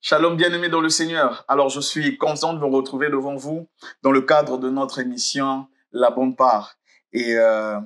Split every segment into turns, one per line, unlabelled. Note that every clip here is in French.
Shalom bien-aimés dans le Seigneur. Alors, je suis content de me retrouver devant vous dans le cadre de notre émission La Bonne Part. Et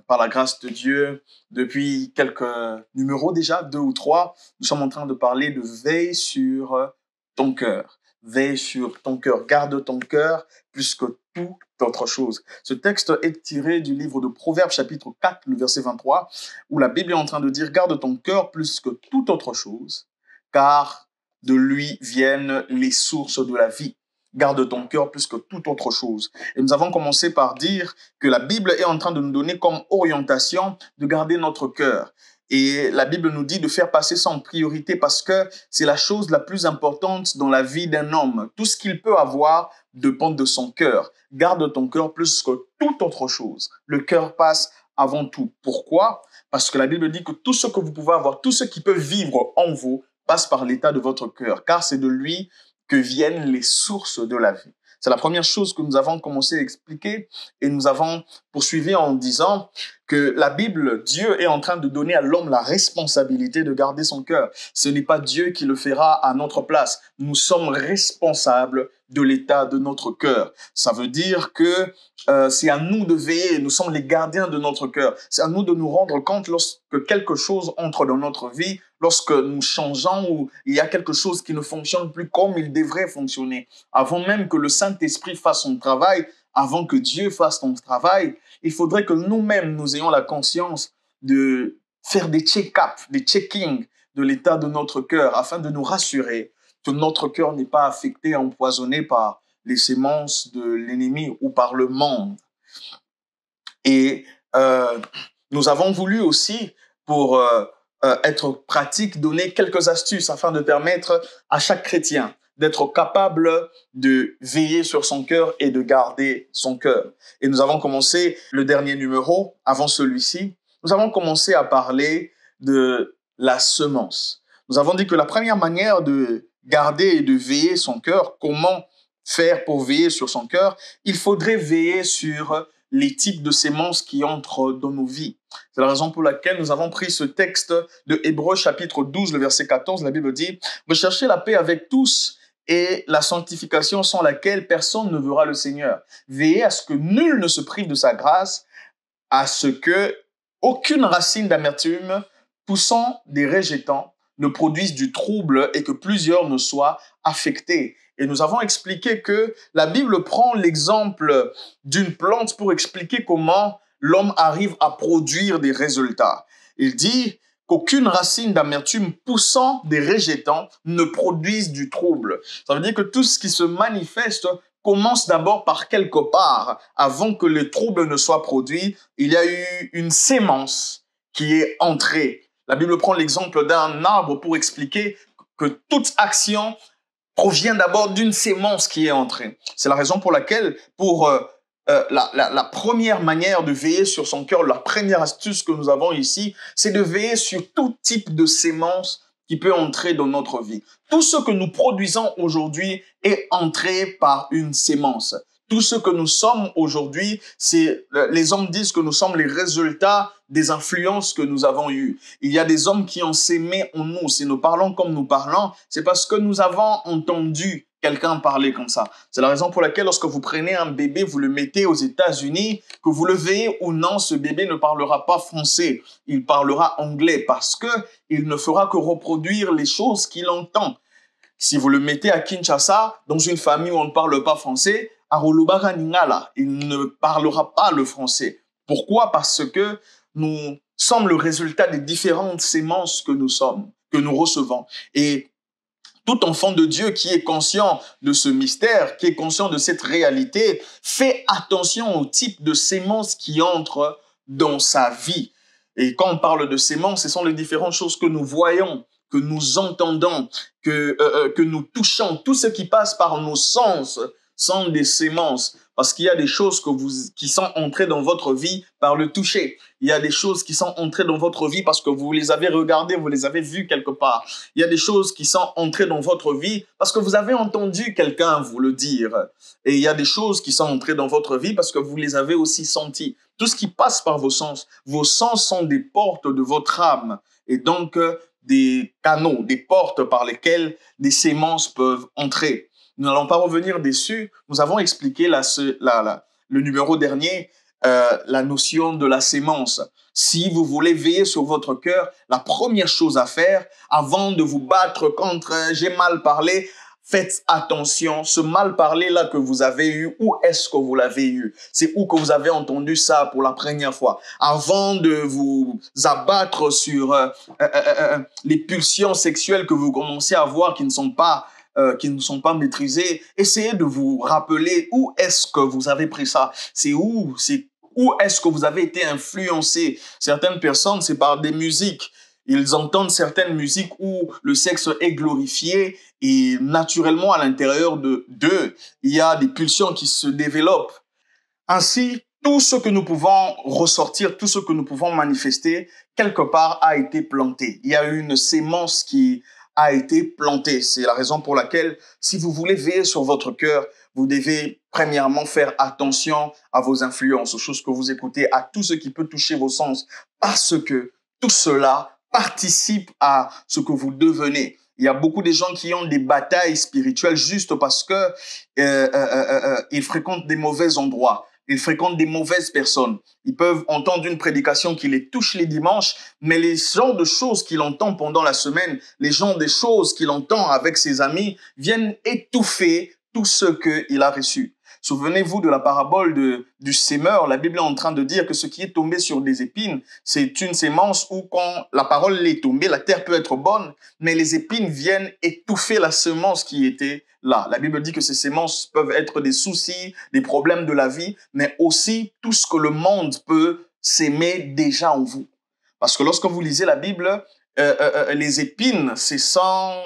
par la grâce de Dieu, depuis quelques numéros déjà, 2 ou 3, nous sommes en train de parler de veille sur ton cœur. Veille sur ton cœur. Garde ton cœur plus que toute autre chose. Ce texte est tiré du livre de Proverbes chapitre 4, le verset 23, où la Bible est en train de dire « Garde ton cœur plus que toute autre chose, car de lui viennent les sources de la vie. Garde ton cœur plus que toute autre chose. » Et nous avons commencé par dire que la Bible est en train de nous donner comme orientation de garder notre cœur. Et la Bible nous dit de faire passer ça en priorité parce que c'est la chose la plus importante dans la vie d'un homme. Tout ce qu'il peut avoir dépend de son cœur. Garde ton cœur plus que toute autre chose. Le cœur passe avant tout. Pourquoi? Parce que la Bible dit que tout ce que vous pouvez avoir, tout ce qui peut vivre en vous, passe par l'état de votre cœur, car c'est de lui que viennent les sources de la vie. C'est la première chose que nous avons commencé à expliquer et nous avons poursuivi en disant que la Bible, Dieu est en train de donner à l'homme la responsabilité de garder son cœur. Ce n'est pas Dieu qui le fera à notre place. Nous sommes responsables de l'état de notre cœur. Ça veut dire que c'est à nous de veiller, nous sommes les gardiens de notre cœur. C'est à nous de nous rendre compte lorsque quelque chose entre dans notre vie, lorsque nous changeons ou il y a quelque chose qui ne fonctionne plus comme il devrait fonctionner. Avant même que le Saint-Esprit fasse son travail, avant que Dieu fasse son travail, il faudrait que nous-mêmes, nous ayons la conscience de faire des check-ups, des checkings de l'état de notre cœur afin de nous rassurer que notre cœur n'est pas affecté, empoisonné par les sémences de l'ennemi ou par le monde. Et nous avons voulu aussi, pour être pratique, donner quelques astuces afin de permettre à chaque chrétien d'être capable de veiller sur son cœur et de garder son cœur. Et nous avons commencé le dernier numéro, avant celui-ci, nous avons commencé à parler de la semence. Nous avons dit que la première manière de garder et de veiller son cœur, comment faire pour veiller sur son cœur, il faudrait veiller sur les types de semences qui entrent dans nos vies. C'est la raison pour laquelle nous avons pris ce texte de Hébreux chapitre 12, le verset 14. La Bible dit « Recherchez la paix avec tous et la sanctification sans laquelle personne ne verra le Seigneur. Veillez à ce que nul ne se prive de sa grâce, à ce que aucune racine d'amertume poussant des rejetants ne produise du trouble et que plusieurs ne soient affectés. » Et nous avons expliqué que la Bible prend l'exemple d'une plante pour expliquer comment l'homme arrive à produire des résultats. Il dit qu'aucune racine d'amertume poussant des rejetants ne produise du trouble. Ça veut dire que tout ce qui se manifeste commence d'abord par quelque part. Avant que le trouble ne soit produit, il y a eu une sémence qui est entrée. La Bible prend l'exemple d'un arbre pour expliquer que toute action provient d'abord d'une sémence qui est entrée. C'est la raison pour laquelle, pour la première manière de veiller sur son cœur, la première astuce que nous avons ici, c'est de veiller sur tout type de sémence qui peut entrer dans notre vie. Tout ce que nous produisons aujourd'hui est entré par une sémence. Tout ce que nous sommes aujourd'hui, les hommes disent que nous sommes les résultats des influences que nous avons eues. Il y a des hommes qui ont sémé en nous. Si nous parlons comme nous parlons, c'est parce que nous avons entendu quelqu'un parler comme ça. C'est la raison pour laquelle lorsque vous prenez un bébé, vous le mettez aux États-Unis, que vous le veillez ou non, ce bébé ne parlera pas français. Il parlera anglais parce que il ne fera que reproduire les choses qu'il entend. Si vous le mettez à Kinshasa, dans une famille où on ne parle pas français, il ne parlera pas le français. Pourquoi? Parce que nous sommes le résultat des différentes sémences que nous sommes, que nous recevons. Et tout enfant de Dieu qui est conscient de ce mystère, qui est conscient de cette réalité, fait attention au type de sémences qui entrent dans sa vie. Et quand on parle de sémences, ce sont les différentes choses que nous voyons, que nous entendons, que nous touchons. Tout ce qui passe par nos sens sont des sémences. Parce qu'il y a des choses qui sont entrées dans votre vie par le toucher. Il y a des choses qui sont entrées dans votre vie parce que vous les avez regardées, vous les avez vues quelque part. Il y a des choses qui sont entrées dans votre vie parce que vous avez entendu quelqu'un vous le dire. Et il y a des choses qui sont entrées dans votre vie parce que vous les avez aussi senties. Tout ce qui passe par vos sens sont des portes de votre âme. Et donc, des canaux, des portes par lesquelles des sémences peuvent entrer. Nous n'allons pas revenir dessus. Nous avons expliqué le numéro dernier, la notion de la sémence. Si vous voulez veiller sur votre cœur, la première chose à faire, avant de vous battre contre j'ai mal parlé, faites attention, ce mal parlé-là que vous avez eu, où est-ce que vous l'avez eu? C'est où que vous avez entendu ça pour la première fois? Avant de vous abattre sur les pulsions sexuelles que vous commencez à avoir qui ne sont pas maîtrisées, essayez de vous rappeler où est-ce que vous avez pris ça. Où est-ce que vous avez été influencé? Certaines personnes, c'est par des musiques. Ils entendent certaines musiques où le sexe est glorifié et naturellement, à l'intérieur d'eux, il y a des pulsions qui se développent. Ainsi, tout ce que nous pouvons ressortir, tout ce que nous pouvons manifester, quelque part a été planté. Il y a eu une sémence qui a été plantée. C'est la raison pour laquelle, si vous voulez veiller sur votre cœur, vous devez premièrement faire attention à vos influences, aux choses que vous écoutez, à tout ce qui peut toucher vos sens, parce que tout cela participe à ce que vous devenez. Il y a beaucoup de gens qui ont des batailles spirituelles juste parce que ils fréquentent des mauvais endroits. Ils fréquentent des mauvaises personnes. Ils peuvent entendre une prédication qui les touche les dimanches, mais les genres de choses qu'il entend pendant la semaine, les genres de choses qu'il entend avec ses amis viennent étouffer tout ce qu'il a reçu. Souvenez-vous de la parabole du sémeur. La Bible est en train de dire que ce qui est tombé sur des épines, c'est une sémence où quand la parole est tombée, la terre peut être bonne, mais les épines viennent étouffer la semence qui était là. La Bible dit que ces semences peuvent être des soucis, des problèmes de la vie, mais aussi tout ce que le monde peut s'aimer déjà en vous. Parce que lorsque vous lisez la Bible, les épines, c'est sans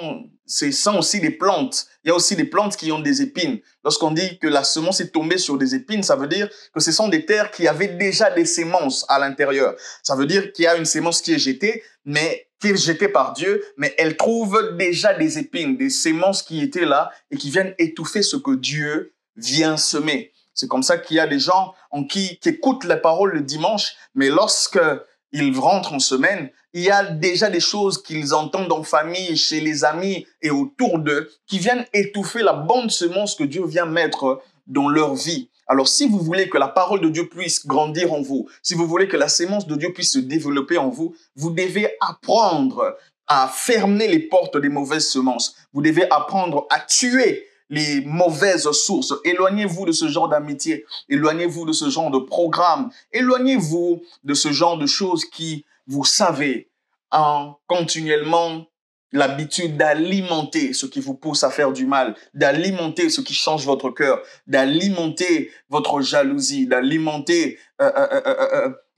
aussi des plantes. Il y a aussi des plantes qui ont des épines. Lorsqu'on dit que la semence est tombée sur des épines, ça veut dire que ce sont des terres qui avaient déjà des semences à l'intérieur. Ça veut dire qu'il y a une semence qui est jetée, mais qui est jetée par Dieu, mais elle trouve déjà des épines, des semences qui étaient là et qui viennent étouffer ce que Dieu vient semer. C'est comme ça qu'il y a des gens qui écoutent la parole le dimanche, mais lorsque ils rentrent en semaine, il y a déjà des choses qu'ils entendent en famille, chez les amis et autour d'eux qui viennent étouffer la bonne semence que Dieu vient mettre dans leur vie. Alors, si vous voulez que la parole de Dieu puisse grandir en vous, si vous voulez que la sémence de Dieu puisse se développer en vous, vous devez apprendre à fermer les portes des mauvaises semences. Vous devez apprendre à tuer les mauvaises sources. Éloignez-vous de ce genre d'amitié. Éloignez-vous de ce genre de programme. Éloignez-vous de ce genre de choses qui, vous savez, ont continuellement l'habitude d'alimenter ce qui vous pousse à faire du mal, d'alimenter ce qui change votre cœur, d'alimenter votre jalousie, d'alimenter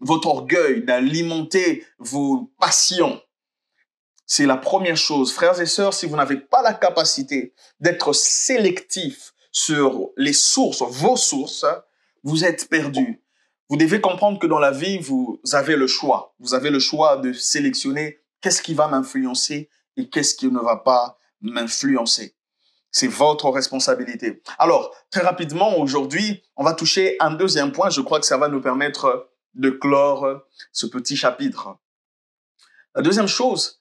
votre orgueil, d'alimenter vos passions. C'est la première chose. Frères et sœurs, si vous n'avez pas la capacité d'être sélectif sur les sources, vos sources, vous êtes perdus. Vous devez comprendre que dans la vie, vous avez le choix. Vous avez le choix de sélectionner qu'est-ce qui va m'influencer et qu'est-ce qui ne va pas m'influencer. C'est votre responsabilité. Alors, très rapidement, aujourd'hui, on va toucher un deuxième point. Je crois que ça va nous permettre de clore ce petit chapitre. La deuxième chose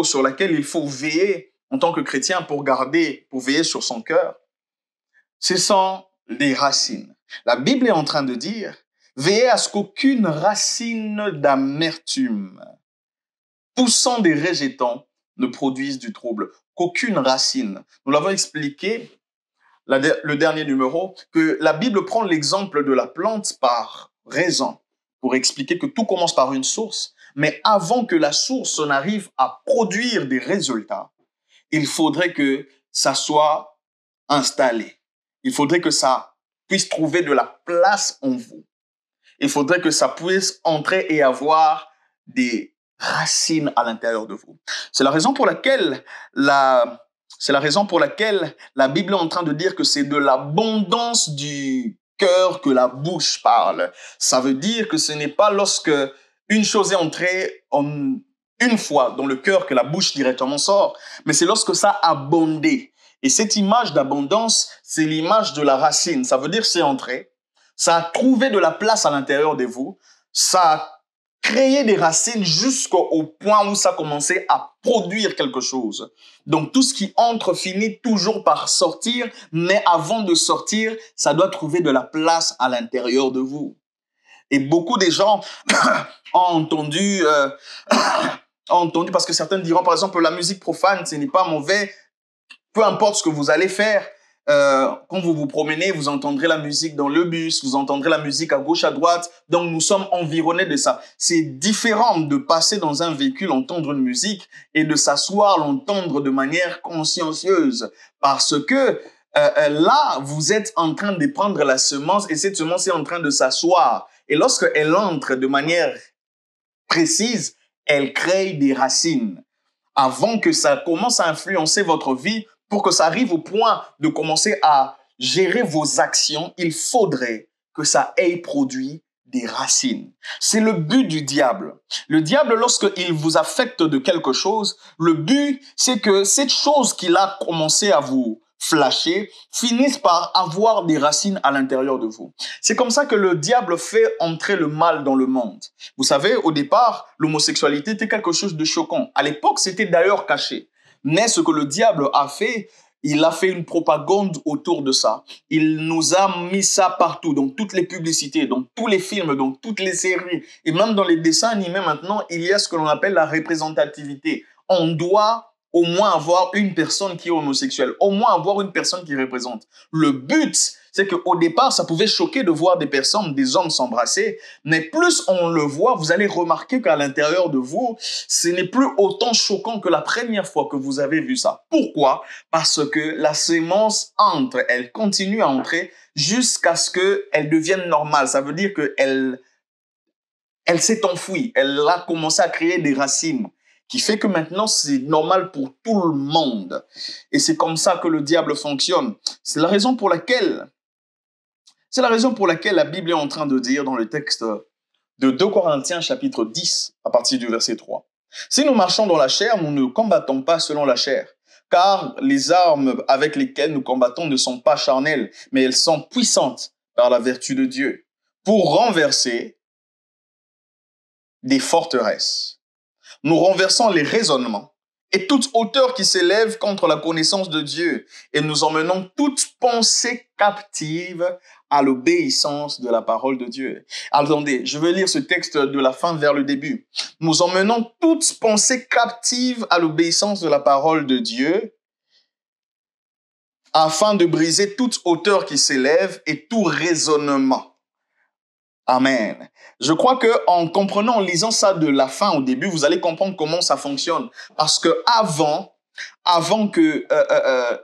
sur laquelle il faut veiller en tant que chrétien pour veiller sur son cœur, ce sont les racines. La Bible est en train de dire, veillez à ce qu'aucune racine d'amertume poussant des rejetons ne produise du trouble. Qu'aucune racine. Nous l'avons expliqué, le dernier numéro, que la Bible prend l'exemple de la plante par raison, pour expliquer que tout commence par une source. Mais avant que la source n'arrive à produire des résultats, il faudrait que ça soit installé. Il faudrait que ça puisse trouver de la place en vous. Il faudrait que ça puisse entrer et avoir des racines à l'intérieur de vous. C'est la raison pour laquelle la Bible est en train de dire que c'est de l'abondance du cœur que la bouche parle. Ça veut dire que ce n'est pas lorsque une chose est entrée une fois dans le cœur que la bouche directement sort, mais c'est lorsque ça a abondé. Et cette image d'abondance, c'est l'image de la racine. Ça veut dire c'est entré, ça a trouvé de la place à l'intérieur de vous, ça a créé des racines jusqu'au point où ça commençait à produire quelque chose. Donc tout ce qui entre finit toujours par sortir, mais avant de sortir, ça doit trouver de la place à l'intérieur de vous. Et beaucoup de gens ont entendu, parce que certains diront par exemple la musique profane, ce n'est pas mauvais, peu importe ce que vous allez faire. Quand vous vous promenez, vous entendrez la musique dans le bus, vous entendrez la musique à gauche, à droite. Donc, nous sommes environnés de ça. C'est différent de passer dans un véhicule, entendre une musique et de s'asseoir, l'entendre de manière consciencieuse. Parce que là, vous êtes en train de prendre la semence et cette semence est en train de s'asseoir. Et lorsqu'elle entre de manière précise, elle crée des racines. Avant que ça commence à influencer votre vie, pour que ça arrive au point de commencer à gérer vos actions, il faudrait que ça ait produit des racines. C'est le but du diable. Le diable, lorsqu'il vous affecte de quelque chose, le but, c'est que cette chose qu'il a commencé à vous flasher finisse par avoir des racines à l'intérieur de vous. C'est comme ça que le diable fait entrer le mal dans le monde. Vous savez, au départ, l'homosexualité était quelque chose de choquant. À l'époque, c'était d'ailleurs caché. Mais ce que le diable a fait, il a fait une propagande autour de ça. Il nous a mis ça partout, dans toutes les publicités, dans tous les films, dans toutes les séries. Et même dans les dessins animés maintenant, il y a ce que l'on appelle la représentativité. On doit au moins avoir une personne qui est homosexuelle, au moins avoir une personne qui représente. Le but, c'est qu'au départ, ça pouvait choquer de voir des personnes, des hommes s'embrasser, mais plus on le voit, vous allez remarquer qu'à l'intérieur de vous, ce n'est plus autant choquant que la première fois que vous avez vu ça. Pourquoi? Parce que la sémence entre, elle continue à entrer jusqu'à ce qu'elle devienne normale. Ça veut dire qu'elle s'est enfouie, elle a commencé à créer des racines, qui fait que maintenant, c'est normal pour tout le monde. Et c'est comme ça que le diable fonctionne. C'est la raison pour laquelle la Bible est en train de dire dans le texte de 2 Corinthiens chapitre 10, à partir du verset 3. Si nous marchons dans la chair, nous ne combattons pas selon la chair, car les armes avec lesquelles nous combattons ne sont pas charnelles, mais elles sont puissantes par la vertu de Dieu, pour renverser des forteresses. Nous renversons les raisonnements et toute hauteur qui s'élève contre la connaissance de Dieu et nous emmenons toute pensée captive à l'obéissance de la parole de Dieu. Attendez, je vais lire ce texte de la fin vers le début. Nous emmenons toute pensée captive à l'obéissance de la parole de Dieu afin de briser toute hauteur qui s'élève et tout raisonnement. Amen. Je crois que en comprenant, en lisant ça de la fin au début, vous allez comprendre comment ça fonctionne. Parce que avant que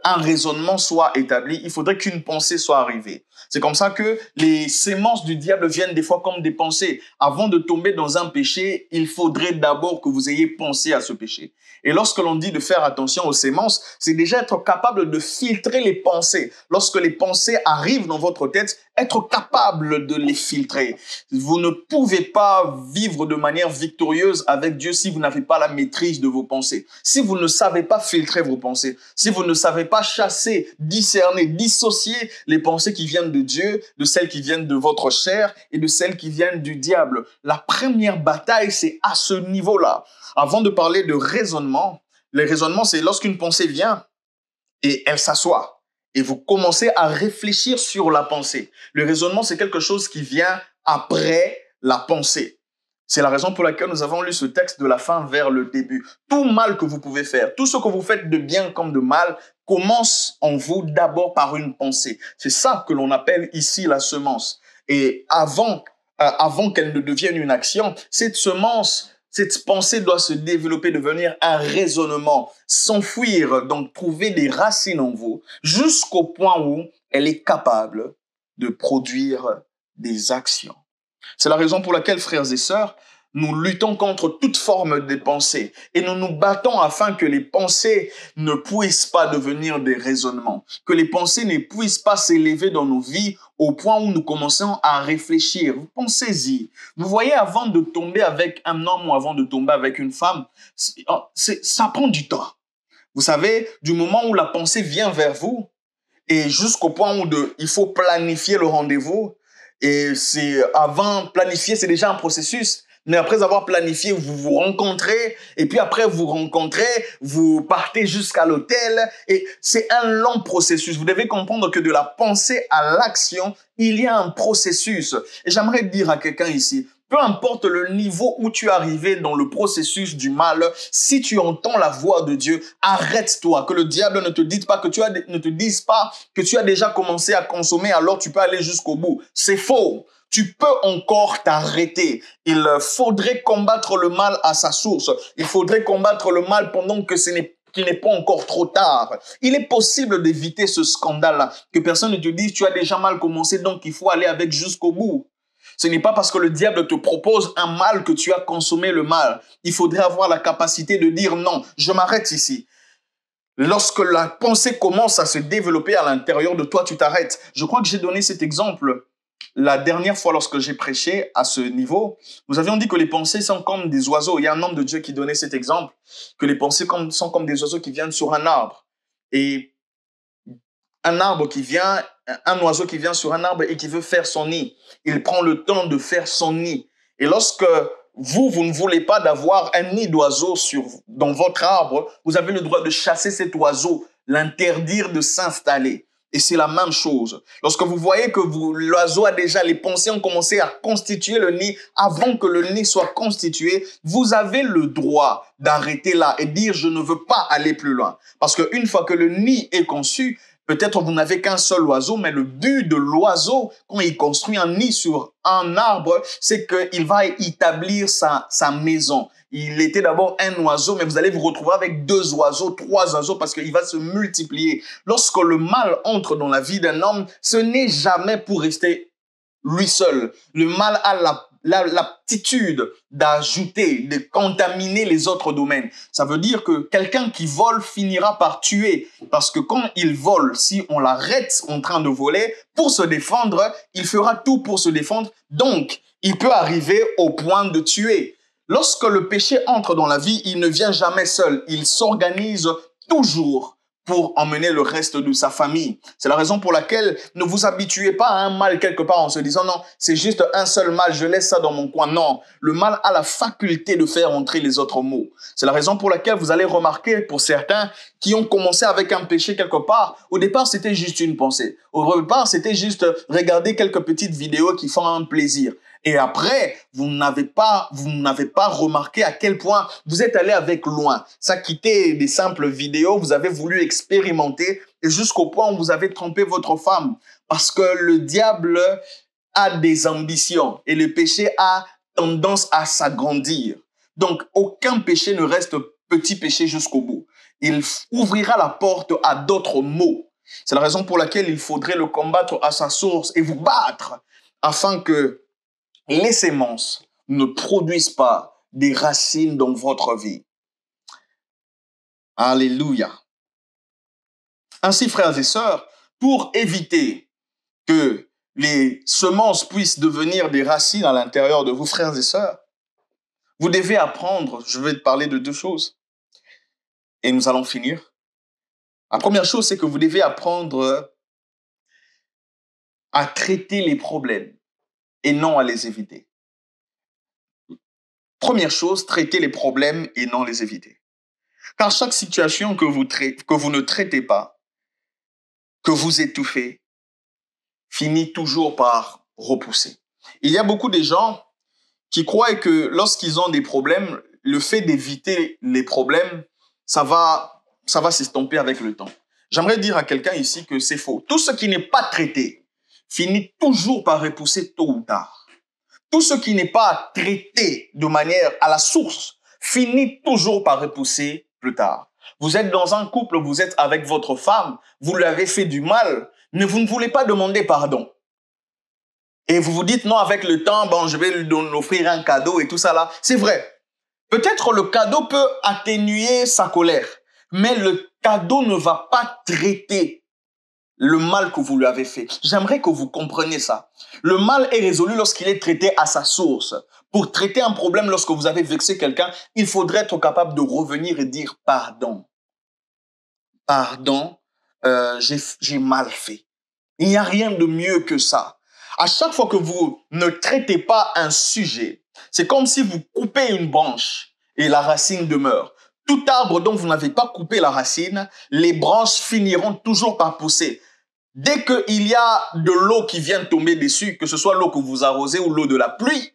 un raisonnement soit établi, il faudrait qu'une pensée soit arrivée. C'est comme ça que les sémences du diable viennent des fois comme des pensées. Avant de tomber dans un péché, il faudrait d'abord que vous ayez pensé à ce péché. Et lorsque l'on dit de faire attention aux sémences, c'est déjà être capable de filtrer les pensées. Lorsque les pensées arrivent dans votre tête, être capable de les filtrer. Vous ne pouvez pas vivre de manière victorieuse avec Dieu si vous n'avez pas la maîtrise de vos pensées. Si vous ne savez pas filtrer vos pensées, si vous ne savez pas chasser, discerner, dissocier les pensées qui viennent de Dieu, de celles qui viennent de votre chair et de celles qui viennent du diable. La première bataille, c'est à ce niveau-là. Avant de parler de raisonnement, le raisonnement, c'est lorsqu'une pensée vient et elle s'assoit et vous commencez à réfléchir sur la pensée. Le raisonnement, c'est quelque chose qui vient après la pensée. C'est la raison pour laquelle nous avons lu ce texte de la fin vers le début. Tout mal que vous pouvez faire, tout ce que vous faites de bien comme de mal, commence en vous d'abord par une pensée. C'est ça que l'on appelle ici la semence. Et avant qu'elle ne devienne une action, cette semence, cette pensée doit se développer, devenir un raisonnement, s'enfuir, donc trouver des racines en vous, jusqu'au point où elle est capable de produire des actions. C'est la raison pour laquelle, frères et sœurs, nous luttons contre toute forme de pensée et nous nous battons afin que les pensées ne puissent pas devenir des raisonnements, que les pensées ne puissent pas s'élever dans nos vies au point où nous commençons à réfléchir. Pensez-y. Vous voyez, avant de tomber avec un homme ou avant de tomber avec une femme, ça prend du temps. Vous savez, du moment où la pensée vient vers vous et jusqu'au point où il faut planifier le rendez-vous, et c'est avant planifier, c'est déjà un processus. Mais après avoir planifié, vous vous rencontrez, et puis après vous rencontrez, vous partez jusqu'à l'hôtel, et c'est un long processus. Vous devez comprendre que de la pensée à l'action, il y a un processus. Et j'aimerais dire à quelqu'un ici, peu importe le niveau où tu es arrivé dans le processus du mal, si tu entends la voix de Dieu, arrête-toi. Que le diable ne te dise pas ne te dise pas que tu as déjà commencé à consommer, alors tu peux aller jusqu'au bout. C'est faux. Tu peux encore t'arrêter. Il faudrait combattre le mal à sa source. Il faudrait combattre le mal pendant qu'il n'est pas encore trop tard. Il est possible d'éviter ce scandale-là. Que personne ne te dise, tu as déjà mal commencé, donc il faut aller avec jusqu'au bout. Ce n'est pas parce que le diable te propose un mal que tu as consommé le mal. Il faudrait avoir la capacité de dire non, je m'arrête ici. Lorsque la pensée commence à se développer à l'intérieur de toi, tu t'arrêtes. Je crois que j'ai donné cet exemple la dernière fois lorsque j'ai prêché à ce niveau. Nous avions dit que les pensées sont comme des oiseaux. Il y a un homme de Dieu qui donnait cet exemple, que les pensées sont comme des oiseaux qui viennent sur un arbre. Et un oiseau qui vient sur un arbre et qui veut faire son nid. Il prend le temps de faire son nid. Et lorsque vous ne voulez pas d'avoir un nid d'oiseau dans votre arbre, vous avez le droit de chasser cet oiseau, l'interdire de s'installer. Et c'est la même chose. Lorsque vous voyez que l'oiseau a déjà, les pensées ont commencé à constituer le nid, avant que le nid soit constitué, vous avez le droit d'arrêter là et dire « je ne veux pas aller plus loin ». Parce qu'une fois que le nid est conçu, peut-être vous n'avez qu'un seul oiseau, mais le but de l'oiseau, quand il construit un nid sur un arbre, c'est qu'il va établir sa maison. Il était d'abord un oiseau, mais vous allez vous retrouver avec 2 oiseaux, 3 oiseaux, parce qu'il va se multiplier. Lorsque le mal entre dans la vie d'un homme, ce n'est jamais pour rester lui seul. Le mal a l'aptitude d'ajouter, de contaminer les autres domaines. Ça veut dire que quelqu'un qui vole finira par tuer. Parce que quand il vole, si on l'arrête en train de voler, pour se défendre, il fera tout pour se défendre. Donc, il peut arriver au point de tuer. Lorsque le péché entre dans la vie, il ne vient jamais seul. Il s'organise toujours pour emmener le reste de sa famille. C'est la raison pour laquelle ne vous habituez pas à un mal quelque part en se disant non, c'est juste un seul mal, je laisse ça dans mon coin. Non, le mal a la faculté de faire entrer les autres maux. C'est la raison pour laquelle vous allez remarquer pour certains qui ont commencé avec un péché quelque part, au départ c'était juste une pensée. Au départ c'était juste regarder quelques petites vidéos qui font un plaisir. Et après, vous n'avez pas remarqué à quel point vous êtes allé avec loin. Ça quittait des simples vidéos, vous avez voulu expérimenter et jusqu'au point où vous avez trompé votre femme. Parce que le diable a des ambitions et le péché a tendance à s'agrandir. Donc, aucun péché ne reste petit péché jusqu'au bout. Il ouvrira la porte à d'autres maux. C'est la raison pour laquelle il faudrait le combattre à sa source et vous battre afin que les semences ne produisent pas des racines dans votre vie. Alléluia. Ainsi, frères et sœurs, pour éviter que les semences puissent devenir des racines à l'intérieur de vous, frères et sœurs, vous devez apprendre, je vais te parler de 2 choses, et nous allons finir. La première chose, c'est que vous devez apprendre à traiter les problèmes et non à les éviter. Première chose, traiter les problèmes et non les éviter. Car chaque situation que vous ne traitez pas, que vous étouffez, finit toujours par repousser. Il y a beaucoup de gens qui croient que lorsqu'ils ont des problèmes, le fait d'éviter les problèmes, ça va s'estomper avec le temps. J'aimerais dire à quelqu'un ici que c'est faux. Tout ce qui n'est pas traité finit toujours par repousser tôt ou tard. Tout ce qui n'est pas traité de manière à la source finit toujours par repousser plus tard. Vous êtes dans un couple, vous êtes avec votre femme, vous lui avez fait du mal, mais vous ne voulez pas demander pardon. Et vous vous dites, non, avec le temps, bon, je vais lui offrir un cadeau et tout ça là. C'est vrai. Peut-être le cadeau peut atténuer sa colère, mais le cadeau ne va pas traiter le mal que vous lui avez fait. J'aimerais que vous compreniez ça. Le mal est résolu lorsqu'il est traité à sa source. Pour traiter un problème lorsque vous avez vexé quelqu'un, il faudrait être capable de revenir et dire pardon. Pardon, j'ai mal fait. Il n'y a rien de mieux que ça. À chaque fois que vous ne traitez pas un sujet, c'est comme si vous coupez une branche et la racine demeure. Tout arbre dont vous n'avez pas coupé la racine, les branches finiront toujours par pousser. Dès qu'il y a de l'eau qui vient tomber dessus, que ce soit l'eau que vous arrosez ou l'eau de la pluie,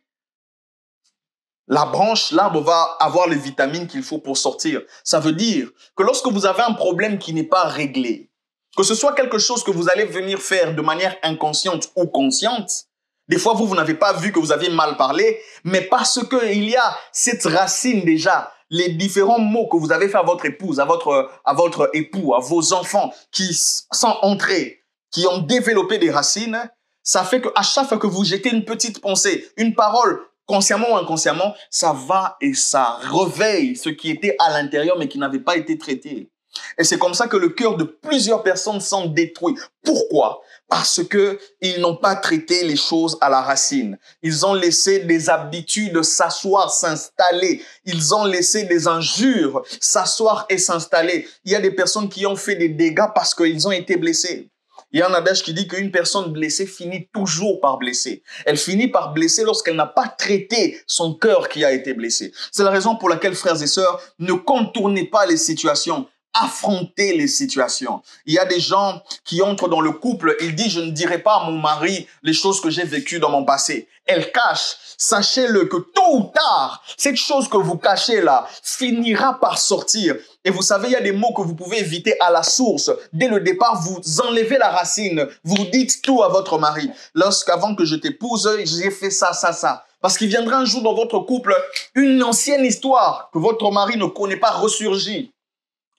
la branche, l'arbre va avoir les vitamines qu'il faut pour sortir. Ça veut dire que lorsque vous avez un problème qui n'est pas réglé, que ce soit quelque chose que vous allez venir faire de manière inconsciente ou consciente, des fois vous n'avez pas vu que vous aviez mal parlé, mais parce qu'il y a cette racine déjà, les différents mots que vous avez fait à votre épouse, à votre époux, à vos enfants qui sont entrés, qui ont développé des racines, ça fait qu'à chaque fois que vous jetez une petite pensée, une parole, consciemment ou inconsciemment, ça va et ça réveille ce qui était à l'intérieur mais qui n'avait pas été traité. Et c'est comme ça que le cœur de plusieurs personnes sont détruits. Pourquoi? Parce que ils n'ont pas traité les choses à la racine. Ils ont laissé des habitudes s'asseoir, s'installer. Ils ont laissé des injures s'asseoir et s'installer. Il y a des personnes qui ont fait des dégâts parce qu'ils ont été blessés. Il y a un adage qui dit qu'une personne blessée finit toujours par blesser. Elle finit par blesser lorsqu'elle n'a pas traité son cœur qui a été blessé. C'est la raison pour laquelle, frères et sœurs, ne contournez pas les situations. Affronter les situations. Il y a des gens qui entrent dans le couple, ils disent, je ne dirai pas à mon mari les choses que j'ai vécues dans mon passé. Elle cache. Sachez-le que tôt ou tard, cette chose que vous cachez là finira par sortir. Et vous savez, il y a des mots que vous pouvez éviter à la source. Dès le départ, vous enlevez la racine. Vous dites tout à votre mari. Lorsqu'avant que je t'épouse, j'ai fait ça, ça, ça. Parce qu'il viendra un jour dans votre couple, une ancienne histoire que votre mari ne connaît pas ressurgir.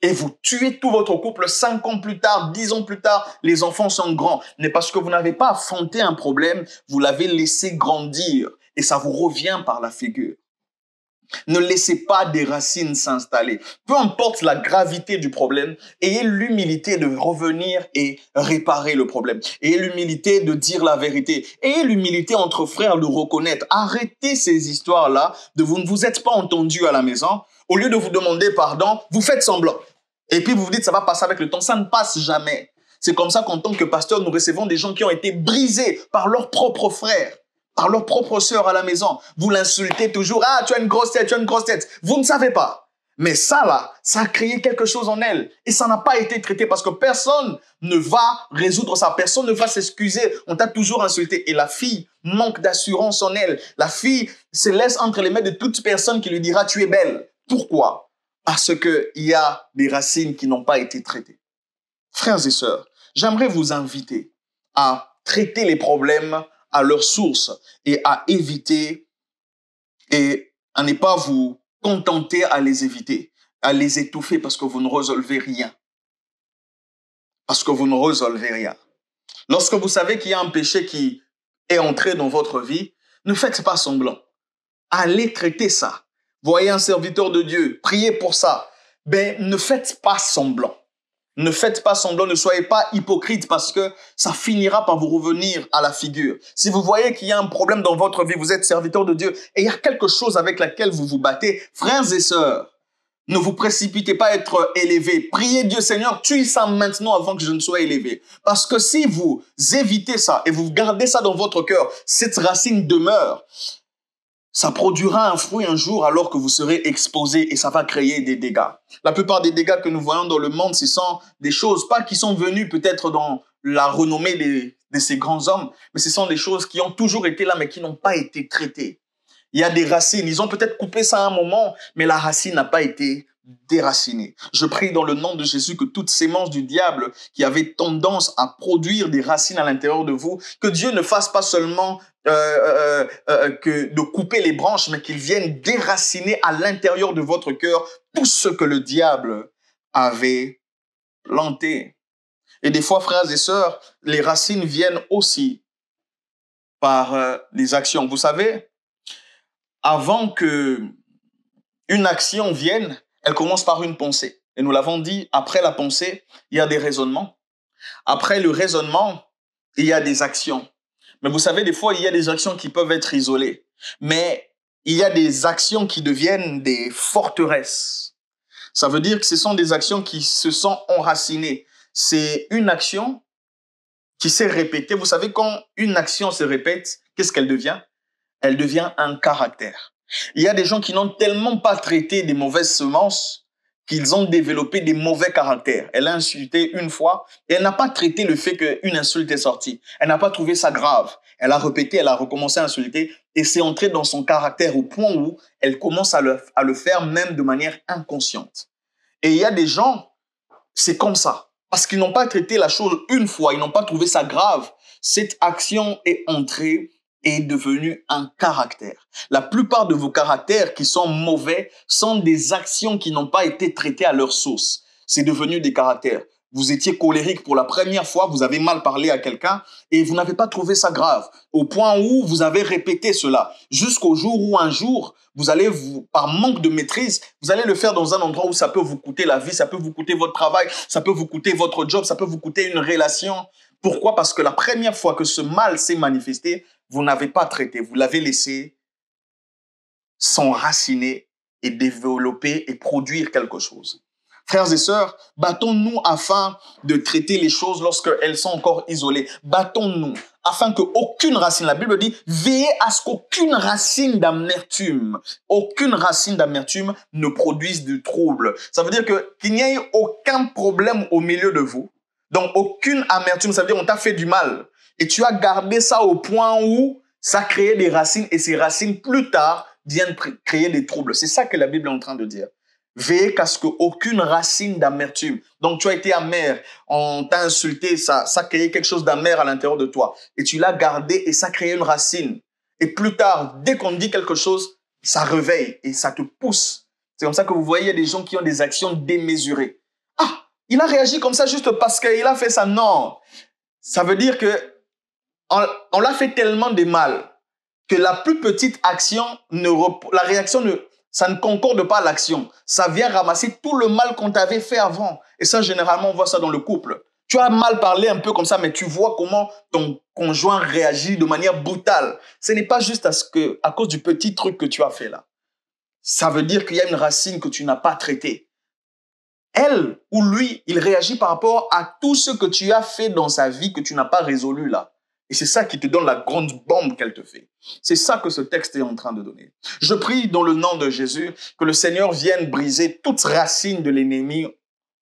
Et vous tuez tout votre couple 5 ans plus tard, 10 ans plus tard, les enfants sont grands. Mais parce que vous n'avez pas affronté un problème, vous l'avez laissé grandir. Et ça vous revient par la figure. Ne laissez pas des racines s'installer. Peu importe la gravité du problème, ayez l'humilité de revenir et réparer le problème. Ayez l'humilité de dire la vérité. Ayez l'humilité entre frères de reconnaître. Arrêtez ces histoires-là de vous ne vous êtes pas entendus à la maison. Au lieu de vous demander pardon, vous faites semblant. Et puis vous vous dites, ça va passer avec le temps. Ça ne passe jamais. C'est comme ça qu'en tant que pasteur, nous recevons des gens qui ont été brisés par leurs propres frères, par leurs propres sœurs à la maison. Vous l'insultez toujours. Ah, tu as une grosse tête, tu as une grosse tête. Vous ne savez pas. Mais ça là, ça a créé quelque chose en elle. Et ça n'a pas été traité parce que personne ne va résoudre ça. Personne ne va s'excuser. On t'a toujours insulté. Et la fille manque d'assurance en elle. La fille se laisse entre les mains de toute personne qui lui dira, tu es belle. Pourquoi? Parce qu'il y a des racines qui n'ont pas été traitées. Frères et sœurs, j'aimerais vous inviter à traiter les problèmes à leur source et à éviter et à ne pas vous contenter à les éviter, à les étouffer parce que vous ne résolvez rien. Parce que vous ne résolvez rien. Lorsque vous savez qu'il y a un péché qui est entré dans votre vie, ne faites pas semblant. Allez traiter ça. Voyez un serviteur de Dieu, priez pour ça. Ben, ne faites pas semblant. Ne faites pas semblant, ne soyez pas hypocrite parce que ça finira par vous revenir à la figure. Si vous voyez qu'il y a un problème dans votre vie, vous êtes serviteur de Dieu et il y a quelque chose avec laquelle vous vous battez, frères et sœurs, ne vous précipitez pas à être élevés. Priez Dieu, Seigneur, tue ça maintenant avant que je ne sois élevé. Parce que si vous évitez ça et vous gardez ça dans votre cœur, cette racine demeure. Ça produira un fruit un jour alors que vous serez exposé et ça va créer des dégâts. La plupart des dégâts que nous voyons dans le monde, ce sont des choses, pas qui sont venues peut-être dans la renommée de ces grands hommes, mais ce sont des choses qui ont toujours été là mais qui n'ont pas été traitées. Il y a des racines, ils ont peut-être coupé ça à un moment, mais la racine n'a pas été déracinée. Je prie dans le nom de Jésus que toute sémence du diable qui avait tendance à produire des racines à l'intérieur de vous, que Dieu ne fasse pas seulement que de couper les branches, mais qu'il vienne déraciner à l'intérieur de votre cœur tout ce que le diable avait planté. Et des fois, frères et sœurs, les racines viennent aussi par les actions. Vous savez, avant que une action vienne, elle commence par une pensée. Et nous l'avons dit, après la pensée, il y a des raisonnements. Après le raisonnement, il y a des actions. Mais vous savez, des fois, il y a des actions qui peuvent être isolées. Mais il y a des actions qui deviennent des forteresses. Ça veut dire que ce sont des actions qui se sont enracinées. C'est une action qui s'est répétée. Vous savez, quand une action se répète, qu'est-ce qu'elle devient? Elle devient un caractère. Il y a des gens qui n'ont tellement pas traité des mauvaises semences qu'ils ont développé des mauvais caractères. Elle a insulté une fois et elle n'a pas traité le fait qu'une insulte est sortie. Elle n'a pas trouvé ça grave. Elle a répété, elle a recommencé à insulter et c'est entré dans son caractère au point où elle commence à le faire même de manière inconsciente. Et il y a des gens, c'est comme ça. Parce qu'ils n'ont pas traité la chose une fois, ils n'ont pas trouvé ça grave. Cette action est entrée et est devenue un caractère. La plupart de vos caractères qui sont mauvais sont des actions qui n'ont pas été traitées à leur source. C'est devenu des caractères. Vous étiez colérique pour la première fois, vous avez mal parlé à quelqu'un et vous n'avez pas trouvé ça grave. Au point où vous avez répété cela. Jusqu'au jour où un jour, vous allez, par manque de maîtrise, vous allez le faire dans un endroit où ça peut vous coûter la vie, ça peut vous coûter votre travail, ça peut vous coûter votre job, ça peut vous coûter une relation. Pourquoi? Parce que la première fois que ce mal s'est manifesté, vous n'avez pas traité, vous l'avez laissé s'enraciner et développer et produire quelque chose. Frères et sœurs, battons-nous afin de traiter les choses lorsqu'elles sont encore isolées. Battons-nous afin qu'aucune racine, la Bible dit, veillez à ce qu'aucune racine d'amertume ne produise du trouble. Ça veut dire qu'il n'y ait aucun problème au milieu de vous. Donc, aucune amertume, ça veut dire qu'on t'a fait du mal. Et tu as gardé ça au point où ça créait des racines et ces racines, plus tard, viennent créer des troubles. C'est ça que la Bible est en train de dire. Veillez qu'à ce qu'aucune racine d'amertume. Donc, tu as été amer, on t'a insulté, ça créé quelque chose d'amer à l'intérieur de toi. Et tu l'as gardé et ça créé une racine. Et plus tard, dès qu'on dit quelque chose, ça réveille et ça te pousse. C'est comme ça que vous voyez des gens qui ont des actions démesurées. Ah, il a réagi comme ça juste parce qu'il a fait ça. Non. Ça veut dire que on l'a fait tellement de mal que la plus petite action, la réaction ça ne concorde pas à l'action. Ça vient ramasser tout le mal qu'on t'avait fait avant. Et ça, généralement, on voit ça dans le couple. Tu as mal parlé un peu comme ça, mais tu vois comment ton conjoint réagit de manière brutale. Ce n'est pas juste à cause du petit truc que tu as fait là. Ça veut dire qu'il y a une racine que tu n'as pas traitée. Elle ou lui, il réagit par rapport à tout ce que tu as fait dans sa vie que tu n'as pas résolu là. Et c'est ça qui te donne la grande bombe qu'elle te fait. C'est ça que ce texte est en train de donner. Je prie dans le nom de Jésus que le Seigneur vienne briser toute racine de l'ennemi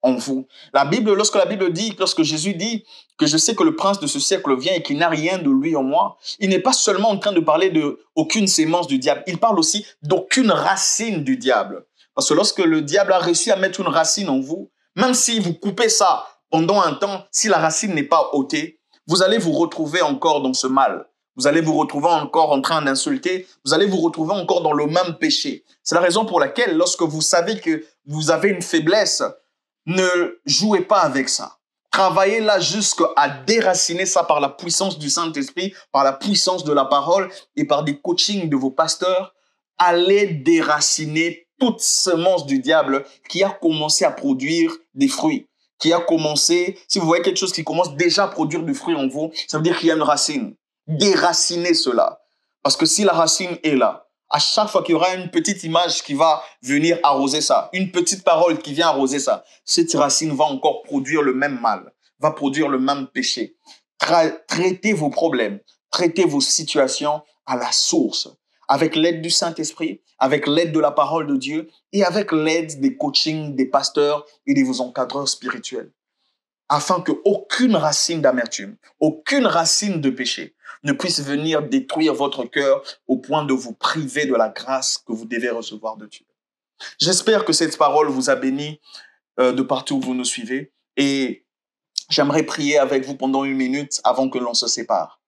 en vous. Lorsque Jésus dit que je sais que le prince de ce siècle vient et qu'il n'a rien de lui en moi, il n'est pas seulement en train de parler d'aucune sémence du diable, il parle aussi d'aucune racine du diable. Parce que lorsque le diable a réussi à mettre une racine en vous, même si vous coupez ça pendant un temps, si la racine n'est pas ôtée, vous allez vous retrouver encore dans ce mal. Vous allez vous retrouver encore en train d'insulter. Vous allez vous retrouver encore dans le même péché. C'est la raison pour laquelle, lorsque vous savez que vous avez une faiblesse, ne jouez pas avec ça. Travaillez là jusqu'à déraciner ça par la puissance du Saint-Esprit, par la puissance de la parole et par des coachings de vos pasteurs. Allez déraciner toute semence du diable qui a commencé à produire des fruits. Qui a commencé, si vous voyez quelque chose qui commence déjà à produire du fruit en vous, ça veut dire qu'il y a une racine. Déracinez cela. Parce que si la racine est là, à chaque fois qu'il y aura une petite image qui va venir arroser ça, une petite parole qui vient arroser ça, cette racine va encore produire le même mal, va produire le même péché. Traitez vos problèmes, traitez vos situations à la source, avec l'aide du Saint-Esprit, avec l'aide de la parole de Dieu et avec l'aide des coachings, des pasteurs et de vos encadreurs spirituels. Afin qu'aucune racine d'amertume, aucune racine de péché ne puisse venir détruire votre cœur au point de vous priver de la grâce que vous devez recevoir de Dieu. J'espère que cette parole vous a béni de partout où vous nous suivez et j'aimerais prier avec vous pendant 1 minute avant que l'on se sépare.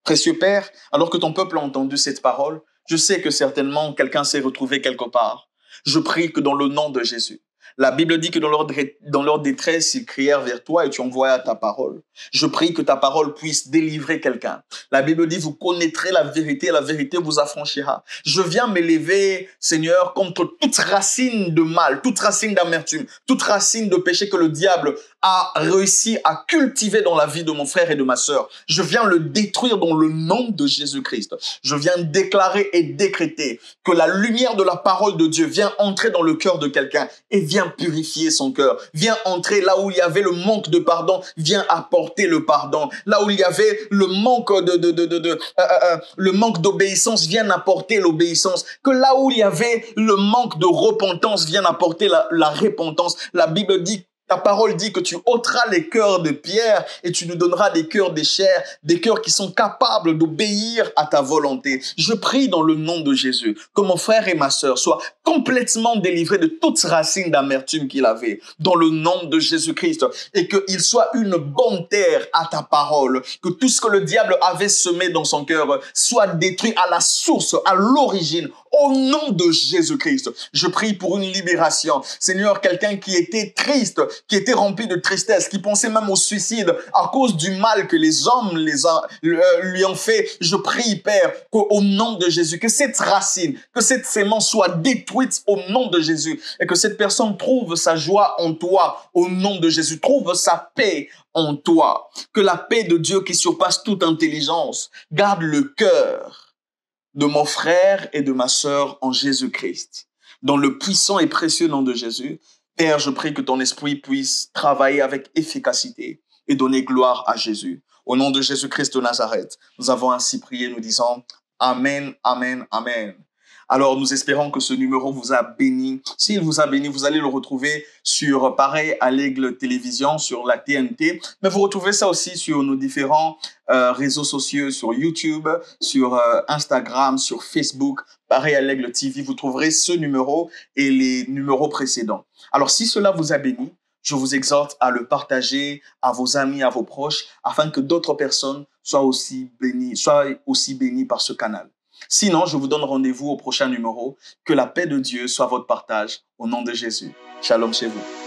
Précieux Père, alors que ton peuple a entendu cette parole, je sais que certainement quelqu'un s'est retrouvé quelque part. Je prie que dans le nom de Jésus, la Bible dit que dans leur détresse, ils crièrent vers toi et tu envoyas ta parole. Je prie que ta parole puisse délivrer quelqu'un. La Bible dit, vous connaîtrez la vérité et la vérité vous affranchira. Je viens m'élever, Seigneur, contre toute racine de mal, toute racine d'amertume, toute racine de péché que le diable a réussi à cultiver dans la vie de mon frère et de ma sœur. Je viens le détruire dans le nom de Jésus-Christ. Je viens déclarer et décréter que la lumière de la parole de Dieu vient entrer dans le cœur de quelqu'un et viens purifier son cœur. Viens entrer là où il y avait le manque de pardon. Viens apporter le pardon. Là où il y avait le manque le manque d'obéissance, viens apporter l'obéissance. Que là où il y avait le manque de repentance, viens apporter la repentance. La Bible dit, ta parole dit que tu ôteras les cœurs de pierre et tu nous donneras des cœurs de chair, des cœurs qui sont capables d'obéir à ta volonté. Je prie dans le nom de Jésus que mon frère et ma sœur soient complètement délivrés de toute racine d'amertume qu'il avait, dans le nom de Jésus-Christ, et qu'il soit une bonne terre à ta parole, que tout ce que le diable avait semé dans son cœur soit détruit à la source, à l'origine, au nom de Jésus-Christ. Je prie pour une libération. Seigneur, quelqu'un qui était triste, qui était rempli de tristesse, qui pensait même au suicide à cause du mal que les hommes lui ont fait. Je prie, Père, qu'au nom de Jésus, que cette racine, que cette sémence soit détruite au nom de Jésus et que cette personne trouve sa joie en toi au nom de Jésus, trouve sa paix en toi. Que la paix de Dieu qui surpasse toute intelligence garde le cœur de mon frère et de ma sœur en Jésus-Christ. Dans le puissant et précieux nom de Jésus, Père, je prie que ton esprit puisse travailler avec efficacité et donner gloire à Jésus. Au nom de Jésus-Christ de Nazareth, nous avons ainsi prié, nous disons Amen, Amen, Amen. Alors, nous espérons que ce numéro vous a béni. S'il vous a béni, vous allez le retrouver sur, pareil, à l'Aigle Télévision, sur la TNT. Mais vous retrouvez ça aussi sur nos différents réseaux sociaux, sur YouTube, sur Instagram, sur Facebook. Pareil, à l'Aigle TV, vous trouverez ce numéro et les numéros précédents. Alors, si cela vous a béni, je vous exhorte à le partager à vos amis, à vos proches, afin que d'autres personnes soient aussi bénies par ce canal. Sinon, je vous donne rendez-vous au prochain numéro. Que la paix de Dieu soit votre partage. Au nom de Jésus. Shalom chez vous.